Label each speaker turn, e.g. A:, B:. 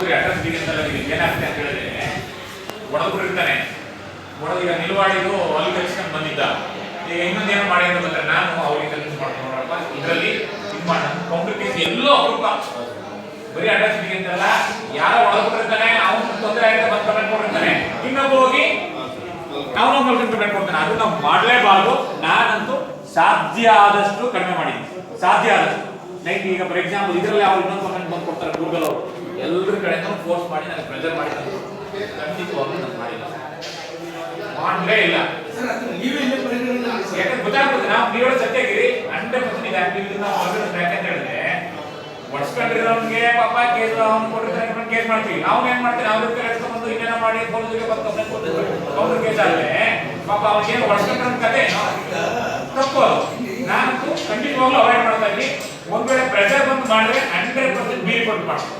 A: ನೋಡ್ರಿ ಅಡ್ರೆಸ್ ಬಿಗಿಂತಲ್ಲ ಏನಾಗುತ್ತೆ ಅಂತ ಹೇಳಿದ್ರೆ ಒಡೆದ್ಬಿಟ್ಟಿರ್ತಾನೆ. ಒಡೆದ ನಿಲ್ವಾಡಿದು ಅಲ್ಲಿ ಕಲಿಸ್ಕೊಂಡು ಬಂದಿದ್ದ. ಈಗ ಇನ್ನೊಂದೇನು ಮಾಡಿ ಅಂತ ಬಂದ್ರೆ ನಾನು ಅವ್ರಿಗೆ ಕನ್ವಿನ್ಸ್ ಮಾಡ್ತೀನಿ ನೋಡಪ್ಪ ಇದರಲ್ಲಿ ಇದು ಮಾಡ ಕೌಂಟರ್ ಕೇಸ್ ಎಲ್ಲೋ ಅಪರೂಪ ಬರೀ ಅಡ್ರೆಸ್ ಬಿಗಿಂತಲ್ಲ ಯಾರೋ ಒಡೆದ್ಬಿಟ್ಟಿರ್ತಾನೆ ಅವನು ತೊಂದರೆ ಆಗಿದೆ ಬಂದು ಕಮೆಂಟ್ ಕೊಟ್ಟಿರ್ತಾನೆ ಇನ್ನೊಬ್ಬ ಹೋಗಿ ಅವನು ಕಮೆಂಟ್ ಕೊಡ್ತಾನೆ. ಅದು ನಾವು ಮಾಡಲೇಬಾರ್ದು. ನಾನಂತೂ ಸಾಧ್ಯ ಆದಷ್ಟು ಕಡಿಮೆ ಮಾಡಿದ್ದೀನಿ. ಸಾಧ್ಯ ಆದಷ್ಟು ಲೈಕ್ ಈಗ ಫಾರ್ ಎಕ್ಸಾಂಪಲ್ ಇದರಲ್ಲಿ ಅವ್ರು ಇನ್ನೊಂದು ಕಮೆಂಟ್ ಬಂದು ಕೊಡ್ತಾರೆ ಗೂಗಲ್ ಅವರು ಎಲ್ಲರ ಕಡೆಯಿಂದ ಫೋರ್ಸ್ ಮಾಡಿ ನನಗೆ ಪ್ರೆಷರ್ ಮಾಡಿ ಖಂಡಿತವಾಗ್ಲೂ ನಾನು ಮಾಡಿಲ್ಲ, ಮಾಡಲೇ ಇಲ್ಲ. ಯಾಕಂದ್ರೆ ಗೊತ್ತಾಗ್ತದೆ ನಾವು ನೀವೇ ಸತ್ಯಾಗಿರಿ 100% ಇದು ಆಕ್ಟಿವಿಟಿ ನಾವು ಹೊರಗಡೆ ಅಂತ ಹೇಳಿದ್ರೆ ಒಡ್ಸ್ಕೊಂಡಿರೋನ್ಗೆ ಪಾಪ ಕೇಸ್ ಅವ್ನು ಕೊಟ್ಟಿರ್ತಾನೆ ಕೇಸ್ ಮಾಡ್ತೀವಿ. ನಾವು ಏನ್ ಮಾಡ್ತೀವಿ ಅವ್ರ ಕರೆಸ್ಕೊಂಡು ಇನ್ನೇನೋ ಮಾಡಿ ಪೊಲೀಸರಿಗೆ ಬಂದು ಕಂಪ್ಲೇಂಟ್ ಕೊಡ್ತೀವಿ. ಅವ್ರ ಕೇಸ್ ಆದ್ರೆ ಪಾಪ ಅವ್ನಿಗೆ ಒಡ್ಸ್ಕೊಂಡಿರೋ ಕತೆ ತಪ್ಪು. ನಾನಂತೂ ಖಂಡಿತವಾಗ್ಲೂ ಅವಾಯ್ಡ್ ಮಾಡ್ತಾ ಇದ್ವಿ. ಒಂದ್ ವೇಳೆ ಪ್ರೆಷರ್ ಬಂದು ಮಾಡಿದ್ರೆ 100% ಬೀರಿ ಕೊಟ್ಟು ಮಾಡ್ತೀವಿ.